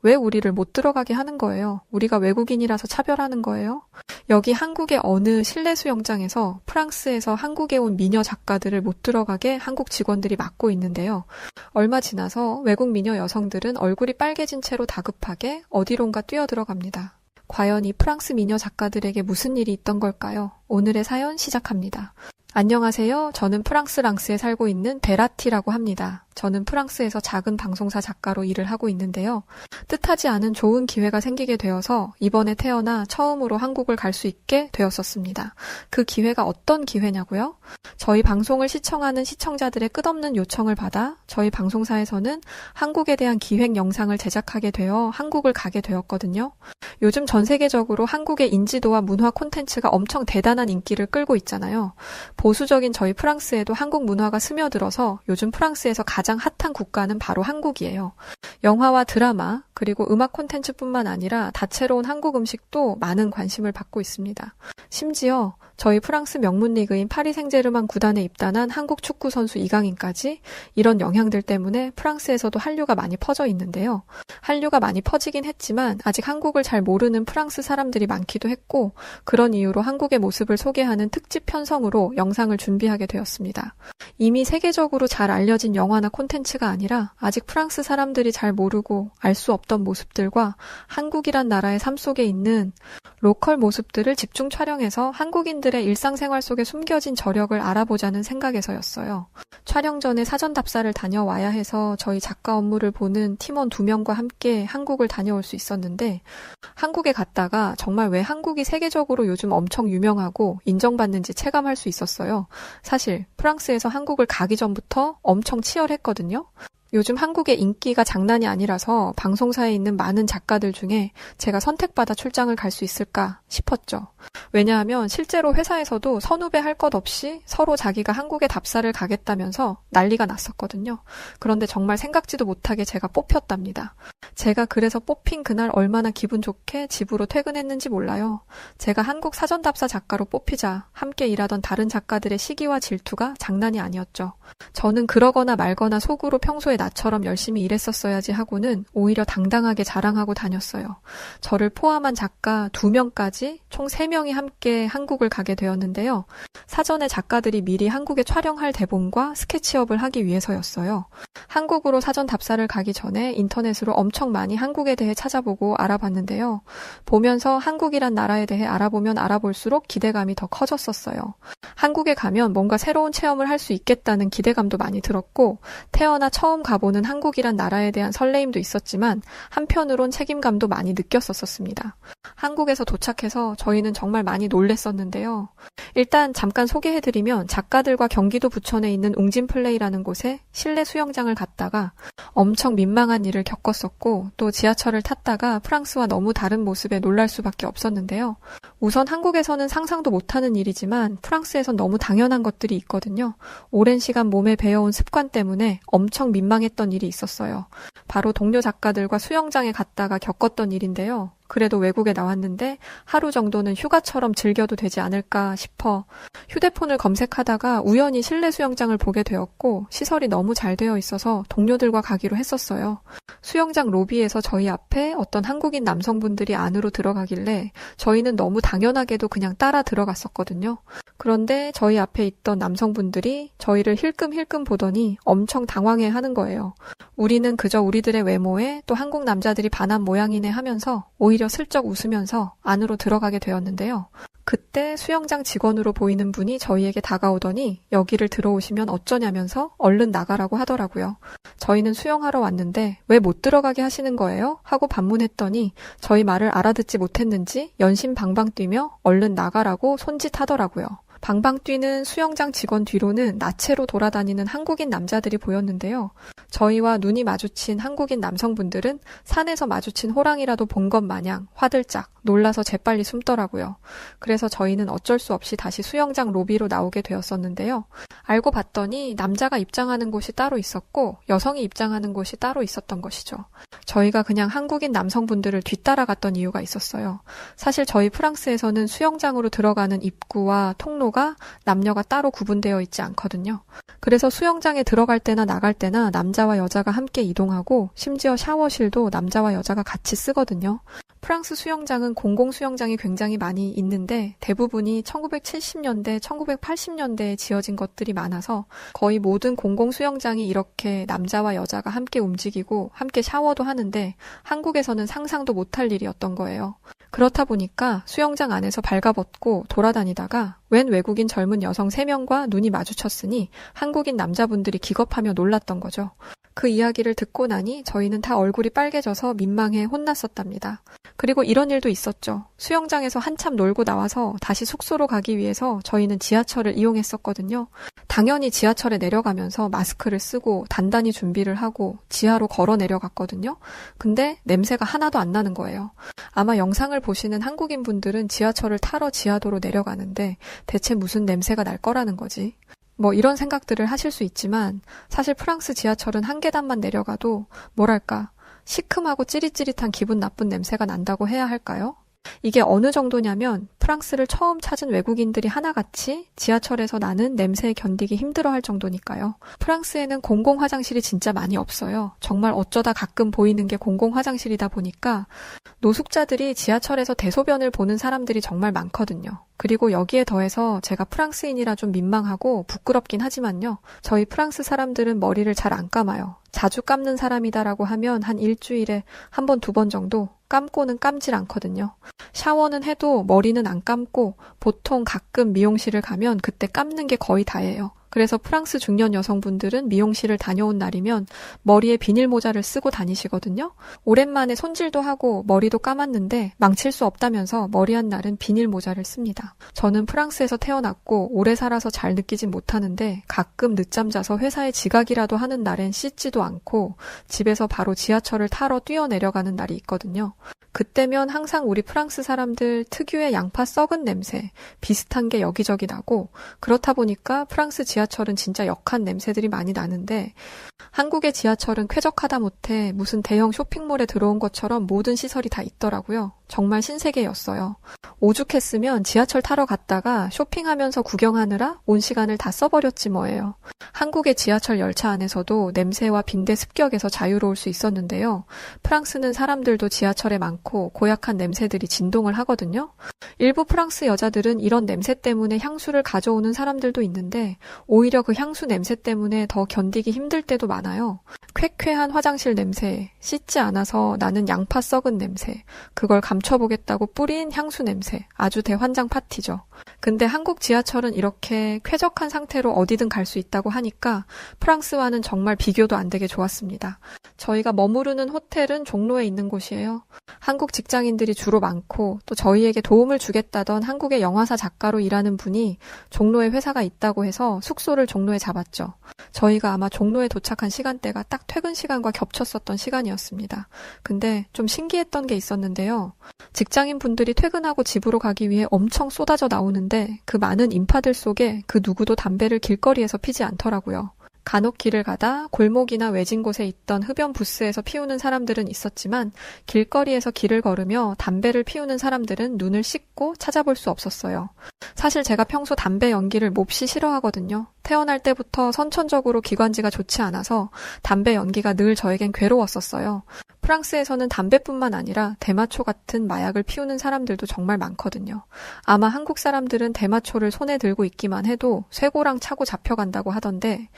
왜 우리를 못 들어가게 하는 거예요? 우리가 외국인이라서 차별하는 거예요? 여기 한국의 어느 실내 수영장에서 프랑스에서 한국에 온 미녀 작가들을 못 들어가게 한국 직원들이 막고 있는데요. 얼마 지나서 외국 미녀 여성들은 얼굴이 빨개진 채로 다급하게 어디론가 뛰어들어갑니다. 과연 이 프랑스 미녀 작가들에게 무슨 일이 있던 걸까요? 오늘의 사연 시작합니다. 안녕하세요. 저는 프랑스 랑스에 살고 있는 베라티라고 합니다. 저는 프랑스에서 작은 방송사 작가로 일을 하고 있는데요. 뜻하지 않은 좋은 기회가 생기게 되어서 이번에 태어나 처음으로 한국을 갈 수 있게 되었었습니다. 그 기회가 어떤 기회냐고요? 저희 방송을 시청하는 시청자들의 끝없는 요청을 받아 저희 방송사에서는 한국에 대한 기획 영상을 제작하게 되어 한국을 가게 되었거든요. 요즘 전 세계적으로 한국의 인지도와 문화 콘텐츠가 엄청 대단한 인기를 끌고 있잖아요. 보수적인 저희 프랑스에도 한국 문화가 스며들어서 요즘 프랑스에서 가장 핫한 국가는 바로 한국이에요. 영화와 드라마, 그리고 음악 콘텐츠뿐만 아니라 다채로운 한국 음식도 많은 관심을 받고 있습니다. 심지어 저희 프랑스 명문 리그인 파리 생제르맹 구단에 입단한 한국 축구 선수 이강인까지 이런 영향들 때문에 프랑스에서도 한류가 많이 퍼져 있는데요. 한류가 많이 퍼지긴 했지만 아직 한국을 잘 모르는 프랑스 사람들이 많기도 했고 그런 이유로 한국의 모습을 소개하는 특집 편성으로 영상을 준비하게 되었습니다. 이미 세계적으로 잘 알려진 영화나 콘텐츠가 아니라 아직 프랑스 사람들이 잘 모르고 알 수 없던 모습들과 한국이란 나라의 삶 속에 있는 로컬 모습들을 집중 촬영해서 한국인들의 일상생활 속에 숨겨진 저력을 알아보자는 생각에서였어요. 촬영 전에 사전 답사를 다녀와야 해서 저희 작가 업무를 보는 팀원 2명과 함께 한국을 다녀올 수 있었는데 한국에 갔다가 정말 왜 한국이 세계적으로 요즘 엄청 유명하고 인정받는지 체감할 수 있었어요. 사실 프랑스에서 한국을 가기 전부터 엄청 치열했거든요. 요즘 한국의 인기가 장난이 아니라서 방송사에 있는 많은 작가들 중에 제가 선택받아 출장을 갈 수 있을까 싶었죠. 왜냐하면 실제로 회사에서도 선후배 할 것 없이 서로 자기가 한국에 답사를 가겠다면서 난리가 났었거든요. 그런데 정말 생각지도 못하게 제가 뽑혔답니다. 제가 그래서 뽑힌 그날 얼마나 기분 좋게 집으로 퇴근했는지 몰라요. 제가 한국 사전답사 작가로 뽑히자 함께 일하던 다른 작가들의 시기와 질투가 장난이 아니었죠. 저는 그러거나 말거나 속으로 평소에 나처럼 열심히 일했었어야지 하고는 오히려 당당하게 자랑하고 다녔어요. 저를 포함한 작가 2명까지 총 3명이 함께 한국을 가게 되었는데요. 사전에 작가들이 미리 한국에 촬영할 대본과 스케치업을 하기 위해서였어요. 한국으로 사전 답사를 가기 전에 인터넷으로 엄청 많이 한국에 대해 찾아보고 알아봤는데요. 보면서 한국이란 나라에 대해 알아보면 알아볼수록 기대감이 더 커졌었어요. 한국에 가면 뭔가 새로운 체험을 할 수 있겠다는 기대감도 많이 들었고 태어나 처음 가보는 한국이란 나라에 대한 설레임도 있었지만 한편으론 책임감도 많이 느꼈었습니다. 한국에서 도착해서 저희는 정말 많이 놀랬었는데요. 일단 잠깐 소개해드리면 작가들과 경기도 부천에 있는 웅진플레이라는 곳에 실내 수영장을 갔다가 엄청 민망한 일을 겪었었고 또 지하철을 탔다가 프랑스와 너무 다른 모습에 놀랄 수밖에 없었는데요. 우선 한국에서는 상상도 못하는 일이지만 프랑스에선 너무 당연한 것들이 있거든요. 오랜 시간 몸에 배어온 습관 때문에 엄청 민망했던 일이 있었어요. 바로 동료 작가들과 수영장에 갔다가 겪었던 일인데요. 그래도 외국에 나왔는데 하루 정도는 휴가처럼 즐겨도 되지 않을까 싶어 휴대폰을 검색하다가 우연히 실내 수영장을 보게 되었고 시설이 너무 잘 되어 있어서 동료들과 가기로 했었어요. 수영장 로비에서 저희 앞에 어떤 한국인 남성분들이 안으로 들어가길래 저희는 너무 당연하게도 그냥 따라 들어갔었거든요. 그런데 저희 앞에 있던 남성분들이 저희를 힐끔힐끔 보더니 엄청 당황해 하는 거예요. 우리는 그저 우리들의 외모에 또 한국 남자들이 반한 모양이네 하면서 오히려 슬쩍 웃으면서 안으로 들어가게 되었는데요. 그때 수영장 직원으로 보이는 분이 저희에게 다가오더니 여기를 들어오시면 어쩌냐면서 얼른 나가라고 하더라고요. 저희는 수영하러 왔는데 왜 못 들어가게 하시는 거예요? 하고 반문했더니 저희 말을 알아듣지 못했는지 연신방방 뛰며 얼른 나가라고 손짓하더라고요. 방방 뛰는 수영장 직원 뒤로는 나체로 돌아다니는 한국인 남자들이 보였는데요. 저희와 눈이 마주친 한국인 남성분들은 산에서 마주친 호랑이라도 본 것 마냥 화들짝 놀라서 재빨리 숨더라고요. 그래서 저희는 어쩔 수 없이 다시 수영장 로비로 나오게 되었었는데요. 알고 봤더니 남자가 입장하는 곳이 따로 있었고 여성이 입장하는 곳이 따로 있었던 것이죠. 저희가 그냥 한국인 남성분들을 뒤따라갔던 이유가 있었어요. 사실 저희 프랑스에서는 수영장으로 들어가는 입구와 통로가 숙소가 남녀가 따로 구분되어 있지 않거든요. 그래서 수영장에 들어갈 때나 나갈 때나 남자와 여자가 함께 이동하고 심지어 샤워실도 남자와 여자가 같이 쓰거든요. 프랑스 수영장은 공공 수영장이 굉장히 많이 있는데 대부분이 1970년대, 1980년대에 지어진 것들이 많아서 거의 모든 공공 수영장이 이렇게 남자와 여자가 함께 움직이고 함께 샤워도 하는데 한국에서는 상상도 못할 일이었던 거예요. 그렇다 보니까 수영장 안에서 발가벗고 돌아다니다가 웬 외국인 젊은 여성 3명과 눈이 마주쳤으니 한국인 남자분들이 기겁하며 놀랐던 거죠. 그 이야기를 듣고 나니 저희는 다 얼굴이 빨개져서 민망해 혼났었답니다. 그리고 이런 일도 있었죠. 수영장에서 한참 놀고 나와서 다시 숙소로 가기 위해서 저희는 지하철을 이용했었거든요. 당연히 지하철에 내려가면서 마스크를 쓰고 단단히 준비를 하고 지하로 걸어 내려갔거든요. 근데 냄새가 하나도 안 나는 거예요. 아마 영상을 보시는 한국인 분들은 지하철을 타러 지하도로 내려가는데 대체 무슨 냄새가 날 거라는 거지. 이런 생각들을 하실 수 있지만 사실 프랑스 지하철은 한 계단만 내려가도 뭐랄까 시큼하고 찌릿찌릿한 기분 나쁜 냄새가 난다고 해야 할까요? 이게 어느 정도냐면 프랑스를 처음 찾은 외국인들이 하나같이 지하철에서 나는 냄새에 견디기 힘들어할 정도니까요. 프랑스에는 공공 화장실이 진짜 많이 없어요. 정말 어쩌다 가끔 보이는 게 공공 화장실이다 보니까 노숙자들이 지하철에서 대소변을 보는 사람들이 정말 많거든요. 그리고 여기에 더해서 제가 프랑스인이라 좀 민망하고 부끄럽긴 하지만요. 저희 프랑스 사람들은 머리를 잘 안 감아요. 자주 감는 사람이다라고 하면 한 일주일에 한 번, 2번 정도 감고는 감질 않거든요. 샤워는 해도 머리는 안 감고 보통 가끔 미용실을 가면 그때 감는 게 거의 다예요. 그래서 프랑스 중년 여성분들은 미용실을 다녀온 날이면 머리에 비닐 모자를 쓰고 다니시거든요. 오랜만에 손질도 하고 머리도 감았는데 망칠 수 없다면서 머리 한 날은 비닐 모자를 씁니다. 저는 프랑스에서 태어났고 오래 살아서 잘 느끼진 못하는데 가끔 늦잠 자서 회사에 지각이라도 하는 날엔 씻지도 않고 집에서 바로 지하철을 타러 뛰어내려가는 날이 있거든요. 그때면 항상 우리 프랑스 사람들 특유의 양파 썩은 냄새 비슷한 게 여기저기 나고 그렇다 보니까 프랑스 지하철은 진짜 역한 냄새들이 많이 나는데 한국의 지하철은 쾌적하다 못해 무슨 대형 쇼핑몰에 들어온 것처럼 모든 시설이 다 있더라고요. 정말 신세계였어요. 오죽했으면 지하철 타러 갔다가 쇼핑하면서 구경하느라 온 시간을 다 써버렸지 뭐예요. 한국의 지하철 열차 안에서도 냄새와 빈대 습격에서 자유로울 수 있었는데요. 프랑스는 사람들도 지하철에 많고 고약한 냄새들이 진동을 하거든요. 일부 프랑스 여자들은 이런 냄새 때문에 향수를 가져오는 사람들도 있는데 오히려 그 향수 냄새 때문에 더 견디기 힘들 때도 많아요. 쾌쾌한 화장실 냄새, 씻지 않아서 나는 양파 썩은 냄새, 그걸 감춰보겠다고 뿌린 향수 냄새, 아주 대환장 파티죠. 근데 한국 지하철은 이렇게 쾌적한 상태로 어디든 갈 수 있다고 하니까 프랑스와는 정말 비교도 안 되게 좋았습니다. 저희가 머무르는 호텔은 종로에 있는 곳이에요. 한국 직장인들이 주로 많고 또 저희에게 도움을 주겠다던 한국의 영화사 작가로 일하는 분이 종로에 회사가 있다고 해서 숙소를 종로에 잡았죠. 저희가 아마 종로에 도착한 시간대가 딱 퇴근 시간과 겹쳤었던 시간이었습니다. 근데 좀 신기했던 게 있었는데요. 직장인 분들이 퇴근하고 집으로 가기 위해 엄청 쏟아져 나오는데 그 많은 인파들 속에 그 누구도 담배를 길거리에서 피지 않더라고요. 간혹 길을 가다 골목이나 외진 곳에 있던 흡연 부스에서 피우는 사람들은 있었지만 길거리에서 길을 걸으며 담배를 피우는 사람들은 눈을 씻고 찾아볼 수 없었어요. 사실 제가 평소 담배 연기를 몹시 싫어하거든요. 태어날 때부터 선천적으로 기관지가 좋지 않아서 담배 연기가 늘 저에겐 괴로웠었어요. 프랑스에서는 담배뿐만 아니라 대마초 같은 마약을 피우는 사람들도 정말 많거든요. 아마 한국 사람들은 대마초를 손에 들고 있기만 해도 쇠고랑 차고 잡혀간다고 하던데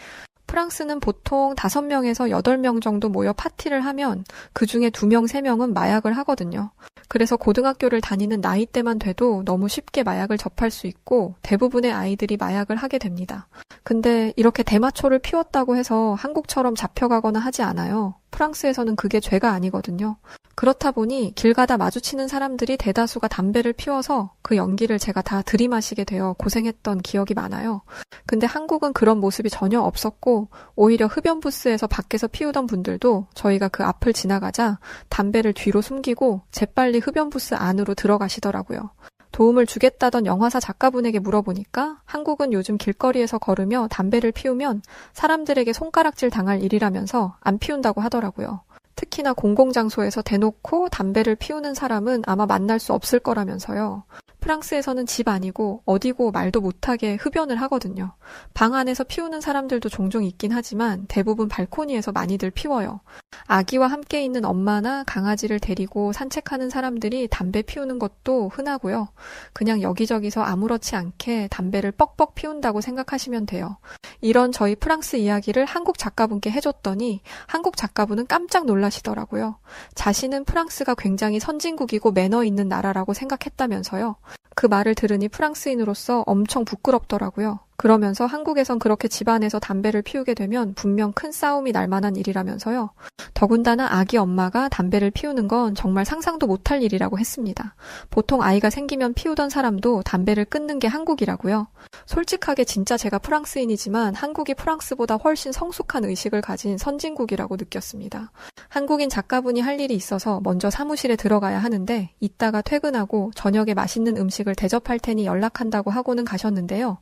프랑스는 보통 5명에서 8명 정도 모여 파티를 하면 그중에 2명, 3명은 마약을 하거든요. 그래서 고등학교를 다니는 나이대만 돼도 너무 쉽게 마약을 접할 수 있고 대부분의 아이들이 마약을 하게 됩니다. 근데 이렇게 대마초를 피웠다고 해서 한국처럼 잡혀가거나 하지 않아요. 프랑스에서는 그게 죄가 아니거든요. 그렇다 보니 길 가다 마주치는 사람들이 대다수가 담배를 피워서 그 연기를 제가 다 들이마시게 되어 고생했던 기억이 많아요. 근데 한국은 그런 모습이 전혀 없었고 오히려 흡연 부스에서 밖에서 피우던 분들도 저희가 그 앞을 지나가자 담배를 뒤로 숨기고 재빨리 흡연 부스 안으로 들어가시더라고요. 도움을 주겠다던 영화사 작가분에게 물어보니까 한국은 요즘 길거리에서 걸으며 담배를 피우면 사람들에게 손가락질 당할 일이라면서 안 피운다고 하더라고요. 특히나 공공장소에서 대놓고 담배를 피우는 사람은 아마 만날 수 없을 거라면서요. 프랑스에서는 집 아니고 어디고 말도 못하게 흡연을 하거든요. 방 안에서 피우는 사람들도 종종 있긴 하지만 대부분 발코니에서 많이들 피워요. 아기와 함께 있는 엄마나 강아지를 데리고 산책하는 사람들이 담배 피우는 것도 흔하고요. 그냥 여기저기서 아무렇지 않게 담배를 뻑뻑 피운다고 생각하시면 돼요. 이런 저희 프랑스 이야기를 한국 작가분께 해줬더니 한국 작가분은 깜짝 놀라시더라고요. 자신은 프랑스가 굉장히 선진국이고 매너 있는 나라라고 생각했다면서요. 그 말을 들으니 프랑스인으로서 엄청 부끄럽더라고요. 그러면서 한국에선 그렇게 집안에서 담배를 피우게 되면 분명 큰 싸움이 날 만한 일이라면서요. 더군다나 아기 엄마가 담배를 피우는 건 정말 상상도 못할 일이라고 했습니다. 보통 아이가 생기면 피우던 사람도 담배를 끊는 게 한국이라고요. 솔직하게 진짜 제가 프랑스인이지만 한국이 프랑스보다 훨씬 성숙한 의식을 가진 선진국이라고 느꼈습니다. 한국인 작가분이 할 일이 있어서 먼저 사무실에 들어가야 하는데 이따가 퇴근하고 저녁에 맛있는 음식을 대접할 테니 연락한다고 하고는 가셨는데요.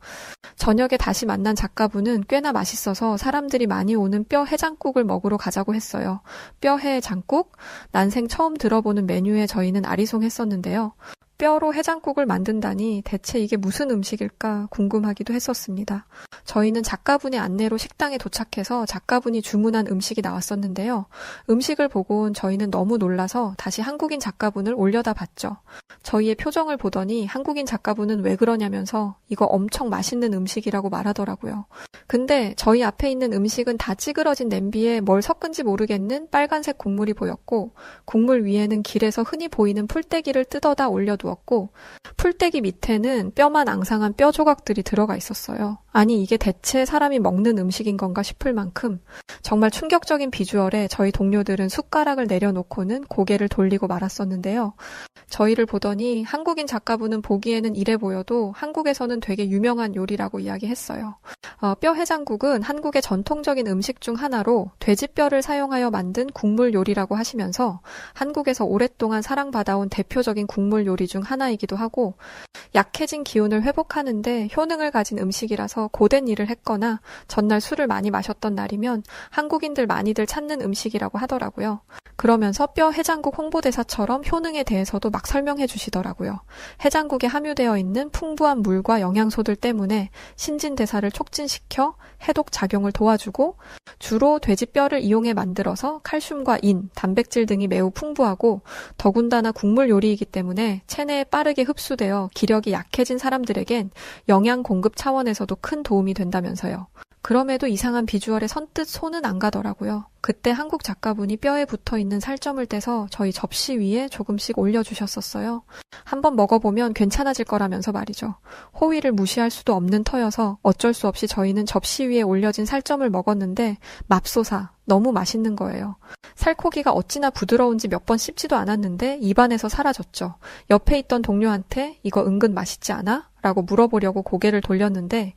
저녁에 다시 만난 작가분은 꽤나 맛있어서 사람들이 많이 오는 뼈 해장국을 먹으러 가자고 했어요. 뼈 해장국? 난생 처음 들어보는 메뉴에 저희는 아리송했었는데요. 뼈로 해장국을 만든다니 대체 이게 무슨 음식일까 궁금하기도 했었습니다. 저희는 작가분의 안내로 식당에 도착해서 작가분이 주문한 음식이 나왔었는데요. 음식을 보곤 저희는 너무 놀라서 다시 한국인 작가분을 올려다 봤죠. 저희의 표정을 보더니 한국인 작가분은 왜 그러냐면서 이거 엄청 맛있는 음식이라고 말하더라고요. 근데 저희 앞에 있는 음식은 다 찌그러진 냄비에 뭘 섞은지 모르겠는 빨간색 국물이 보였고 국물 위에는 길에서 흔히 보이는 풀떼기를 뜯어다 올려두었고 풀떼기 밑에는 뼈만 앙상한 뼈 조각들이 들어가 있었어요. 아니 이게 대체 사람이 먹는 음식인 건가 싶을 만큼 정말 충격적인 비주얼에 저희 동료들은 숟가락을 내려놓고는 고개를 돌리고 말았었는데요. 저희를 보더니 한국인 작가분은 보기에는 이래 보여도 한국에서는 되게 유명한 요리라고 이야기했어요. 뼈 해장국은 한국의 전통적인 음식 중 하나로 돼지뼈를 사용하여 만든 국물 요리라고 하시면서 한국에서 오랫동안 사랑받아온 대표적인 국물 요리 중 하나이기도 하고 약해진 기운을 회복하는데 효능을 가진 음식이라서 고된 일을 했거나 전날 술을 많이 마셨던 날이면 한국인들 많이들 찾는 음식이라고 하더라고요. 그러면서 뼈 해장국 홍보대사처럼 효능에 대해서도 막 설명해 주시더라고요. 해장국에 함유되어 있는 풍부한 물과 영양소들 때문에 신진대사를 촉진시켜 해독 작용을 도와주고 주로 돼지뼈를 이용해 만들어서 칼슘과 인, 단백질 등이 매우 풍부하고 더군다나 국물 요리이기 때문에 체내에 빠르게 흡수되어 기력이 약해진 사람들에겐 영양 공급 차원에서도 큰 도움이 된다면서요. 그럼에도 이상한 비주얼에 선뜻 손은 안 가더라고요. 그때 한국 작가분이 뼈에 붙어있는 살점을 떼서 저희 접시 위에 조금씩 올려주셨었어요. 한번 먹어보면 괜찮아질 거라면서 말이죠. 호의를 무시할 수도 없는 터여서 어쩔 수 없이 저희는 접시 위에 올려진 살점을 먹었는데 맙소사 너무 맛있는 거예요. 살코기가 어찌나 부드러운지 몇 번 씹지도 않았는데 입안에서 사라졌죠. 옆에 있던 동료한테 이거 은근 맛있지 않아? 라고 물어보려고 고개를 돌렸는데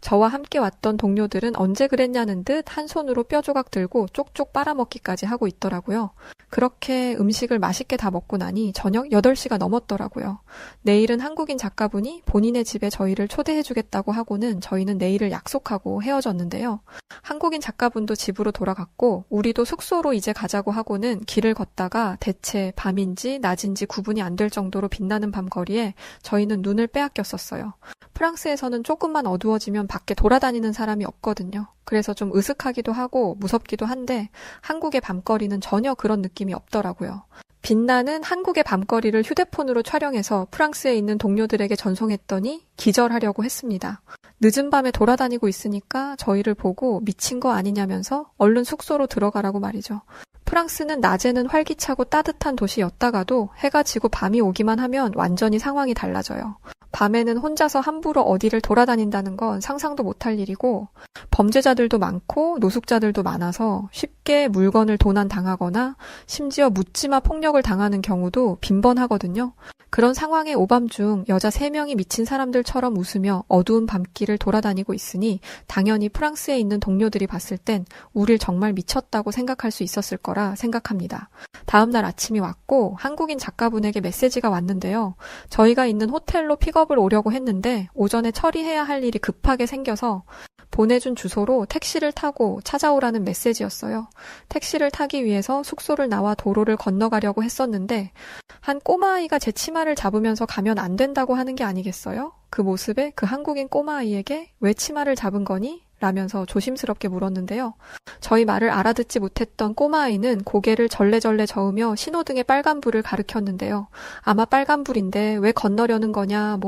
저와 함께 왔던 동료들은 언제 그랬냐는 듯 한 손으로 뼈 조각 들고 쪽쪽 빨아먹기까지 하고 있더라고요. 그렇게 음식을 맛있게 다 먹고 나니 저녁 8시가 넘었더라고요. 내일은 한국인 작가분이 본인의 집에 저희를 초대해주겠다고 하고는 저희는 내일을 약속하고 헤어졌는데요. 한국인 작가분도 집으로 돌아갔고 우리도 숙소로 이제 가자고 하고는 길을 걷다가 대체 밤인지 낮인지 구분이 안 될 정도로 빛나는 밤거리에 저희는 눈을 빼앗겼었어요. 프랑스에서는 조금만 어두워지면 밖에 돌아다니는 사람이 없거든요. 그래서 좀 으슥하기도 하고 무섭기도 한데 한국의 밤거리는 전혀 그런 느낌이 없더라고요. 빛나는 한국의 밤거리를 휴대폰으로 촬영해서 프랑스에 있는 동료들에게 전송했더니 기절하려고 했습니다. 늦은 밤에 돌아다니고 있으니까 저희를 보고 미친 거 아니냐면서 얼른 숙소로 들어가라고 말이죠. 프랑스는 낮에는 활기차고 따뜻한 도시였다가도 해가 지고 밤이 오기만 하면 완전히 상황이 달라져요. 밤에는 혼자서 함부로 어디를 돌아다닌다는 건 상상도 못할 일이고 범죄자들도 많고 노숙자들도 많아서 쉽게 물건을 도난당하거나 심지어 묻지마 폭력을 당하는 경우도 빈번하거든요. 그런 상황의 오밤중 여자 3명이 미친 사람들처럼 웃으며 어두운 밤길을 돌아다니고 있으니 당연히 프랑스에 있는 동료들이 봤을 땐 우릴 정말 미쳤다고 생각할 수 있었을 거라 생각합니다. 다음 날 아침이 왔고 한국인 작가분에게 메시지가 왔는데요. 저희가 있는 호텔로 픽업을 오려고 했는데 오전에 처리해야 할 일이 급하게 생겨서 보내준 주소로 택시를 타고 찾아오라는 메시지였어요. 택시를 타기 위해서 숙소를 나와 도로를 건너가려고 했었는데 한 꼬마아이가 제 치마를 잡으면서 가면 안 된다고 하는 게 아니겠어요? 그 모습에 그 한국인 꼬마아이에게 왜 치마를 잡은 거니? 라면서 조심스럽게 물었는데요. 저희 말을 알아듣지 못했던 꼬마아이는 고개를 절레절레 저으며 신호등의 빨간불을 가리켰는데요. 아마 빨간불인데 왜 건너려는 거냐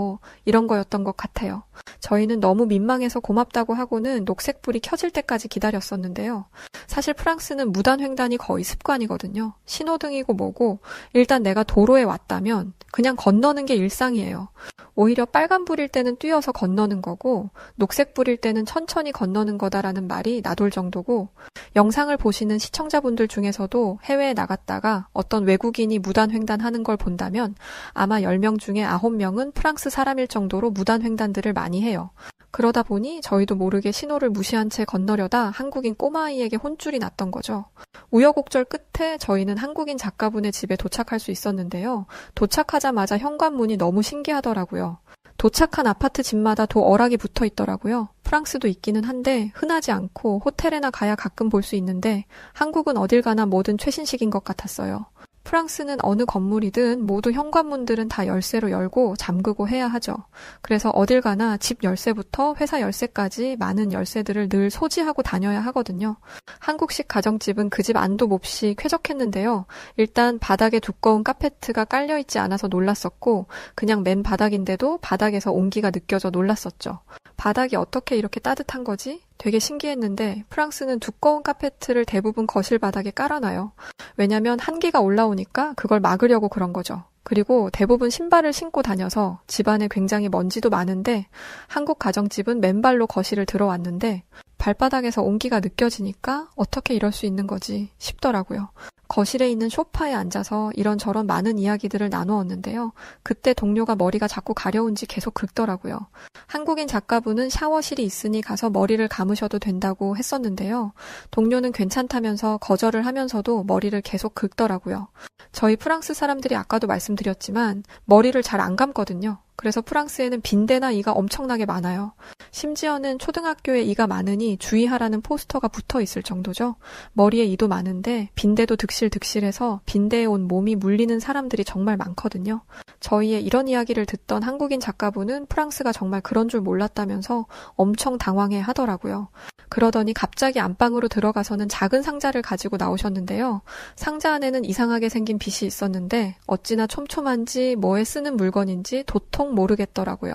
이런 거였던 것 같아요. 저희는 너무 민망해서 고맙다고 하고는 녹색불이 켜질 때까지 기다렸었는데요. 사실 프랑스는 무단횡단이 거의 습관이거든요. 신호등이고 뭐고 일단 내가 도로에 왔다면 그냥 건너는 게 일상이에요. 오히려 빨간불일 때는 뛰어서 건너는 거고 녹색불일 때는 천천히 건너는 거다라는 말이 나돌 정도고 영상을 보시는 시청자분들 중에서도 해외에 나갔다가 어떤 외국인이 무단횡단하는 걸 본다면 아마 10명 중에 9명은 프랑스 사람일 정도로 무단횡단들을 많이 해요. 그러다 보니 저희도 모르게 신호를 무시한 채 건너려다 한국인 꼬마아이에게 혼쭐이 났던 거죠. 우여곡절 끝에 저희는 한국인 작가분의 집에 도착할 수 있었는데요. 도착하자마자 현관문이 너무 신기하더라고요. 도착한 아파트 집마다 도어락이 붙어 있더라고요. 프랑스도 있기는 한데 흔하지 않고 호텔에나 가야 가끔 볼 수 있는데 한국은 어딜 가나 뭐든 최신식인 것 같았어요. 프랑스는 어느 건물이든 모두 현관문들은 다 열쇠로 열고 잠그고 해야 하죠. 그래서 어딜 가나 집 열쇠부터 회사 열쇠까지 많은 열쇠들을 늘 소지하고 다녀야 하거든요. 한국식 가정집은 그 집 안도 몹시 쾌적했는데요. 일단 바닥에 두꺼운 카페트가 깔려있지 않아서 놀랐었고 그냥 맨 바닥인데도 바닥에서 온기가 느껴져 놀랐었죠. 바닥이 어떻게 이렇게 따뜻한 거지? 되게 신기했는데 프랑스는 두꺼운 카페트를 대부분 거실 바닥에 깔아놔요. 왜냐면 한기가 올라오니까 그걸 막으려고 그런 거죠. 그리고 대부분 신발을 신고 다녀서 집안에 굉장히 먼지도 많은데 한국 가정집은 맨발로 거실을 들어왔는데 발바닥에서 온기가 느껴지니까 어떻게 이럴 수 있는 거지 싶더라고요. 거실에 있는 소파에 앉아서 이런저런 많은 이야기들을 나누었는데요. 그때 동료가 머리가 자꾸 가려운지 계속 긁더라고요. 한국인 작가분은 샤워실이 있으니 가서 머리를 감으셔도 된다고 했었는데요. 동료는 괜찮다면서 거절을 하면서도 머리를 계속 긁더라고요. 저희 프랑스 사람들이 아까도 말씀드렸지만 머리를 잘 안 감거든요. 그래서 프랑스에는 빈대나 이가 엄청나게 많아요. 심지어는 초등학교에 이가 많으니 주의하라는 포스터가 붙어 있을 정도죠. 머리에 이도 많은데 빈대도 득실득실해서 빈대에 온 몸이 물리는 사람들이 정말 많거든요. 저희의 이런 이야기를 듣던 한국인 작가분은 프랑스가 정말 그런 줄 몰랐다면서 엄청 당황해 하더라고요. 그러더니 갑자기 안방으로 들어가서는 작은 상자를 가지고 나오셨는데요. 상자 안에는 이상하게 생긴 빗이 있었는데 어찌나 촘촘한지 뭐에 쓰는 물건인지 도통 모르겠더라고요.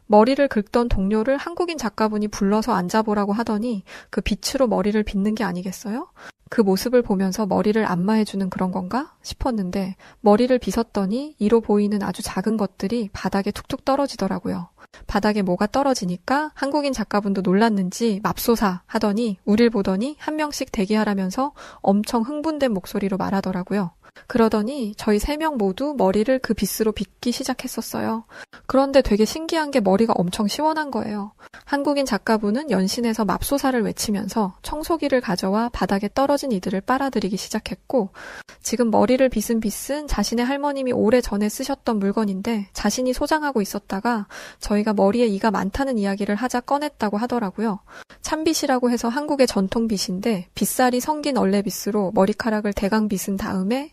머리를 긁던 동료를 한국인 작가분이 불러서 앉아보라고 하더니 그 빗으로 머리를 빗는 게 아니겠어요? 그 모습을 보면서 머리를 안마해주는 그런 건가 싶었는데 머리를 빗었더니 이로 보이는 아주 작은 것들이 바닥에 툭툭 떨어지더라고요. 바닥에 뭐가 떨어지니까 한국인 작가분도 놀랐는지 맙소사 하더니 우릴 보더니 한 명씩 대기하라면서 엄청 흥분된 목소리로 말하더라고요. 그러더니 저희 3명 모두 머리를 그 빗으로 빗기 시작했었어요. 그런데 되게 신기한 게 머리가 엄청 시원한 거예요. 한국인 작가분은 연신해서 맙소사를 외치면서 청소기를 가져와 바닥에 떨어진 이들을 빨아들이기 시작했고 지금 머리를 빗은 빗은 자신의 할머님이 오래전에 쓰셨던 물건인데 자신이 소장하고 있었다가 저희가 머리에 이가 많다는 이야기를 하자 꺼냈다고 하더라고요. 참빗이라고 해서 한국의 전통 빗인데 빗살이 성긴 얼레빗으로 머리카락을 대강 빗은 다음에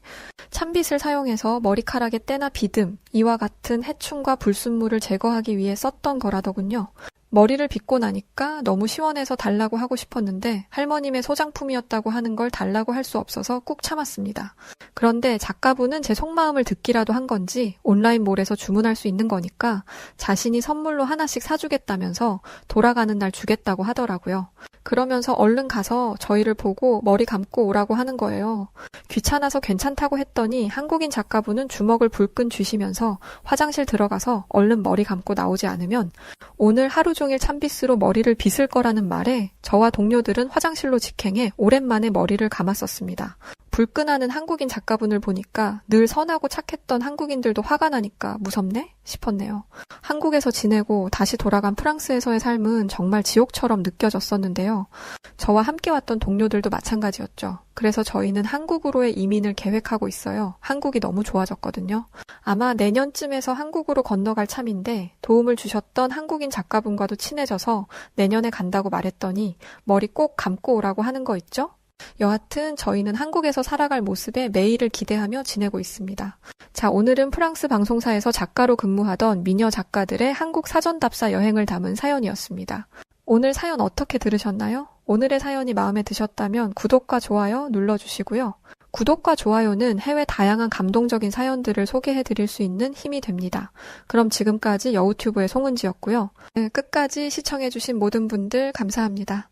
참빗을 사용해서 머리카락의 때나 비듬, 이와 같은 해충과 불순물을 제거하기 위해 썼던 거라더군요. 머리를 빗고 나니까 너무 시원해서 달라고 하고 싶었는데 할머님의 소장품이었다고 하는 걸 달라고 할 수 없어서 꾹 참았습니다. 그런데 작가분은 제 속마음을 듣기라도 한 건지 온라인몰에서 주문할 수 있는 거니까 자신이 선물로 하나씩 사주겠다면서 돌아가는 날 주겠다고 하더라고요. 그러면서 얼른 가서 저희를 보고 머리 감고 오라고 하는 거예요. 귀찮아서 괜찮다고 했더니 한국인 작가분은 주먹을 불끈 쥐시면서 화장실 들어가서 얼른 머리 감고 나오지 않으면 오늘 하루 종일 참빗으로 머리를 빗을 거라는 말에 저와 동료들은 화장실로 직행해 오랜만에 머리를 감았었습니다. 불끈하는 한국인 작가분을 보니까 늘 선하고 착했던 한국인들도 화가 나니까 무섭네? 싶었네요. 한국에서 지내고 다시 돌아간 프랑스에서의 삶은 정말 지옥처럼 느껴졌었는데요. 저와 함께 왔던 동료들도 마찬가지였죠. 그래서 저희는 한국으로의 이민을 계획하고 있어요. 한국이 너무 좋아졌거든요. 아마 내년쯤에서 한국으로 건너갈 참인데 도움을 주셨던 한국인 작가분과도 친해져서 내년에 간다고 말했더니 머리 꼭 감고 오라고 하는 거 있죠? 여하튼 저희는 한국에서 살아갈 모습에 매일을 기대하며 지내고 있습니다. 자, 오늘은 프랑스 방송사에서 작가로 근무하던 미녀 작가들의 한국 사전답사 여행을 담은 사연이었습니다. 오늘 사연 어떻게 들으셨나요? 오늘의 사연이 마음에 드셨다면 구독과 좋아요 눌러주시고요. 구독과 좋아요는 해외 다양한 감동적인 사연들을 소개해드릴 수 있는 힘이 됩니다. 그럼 지금까지 여우튜브의 송은지였고요. 끝까지 시청해주신 모든 분들 감사합니다.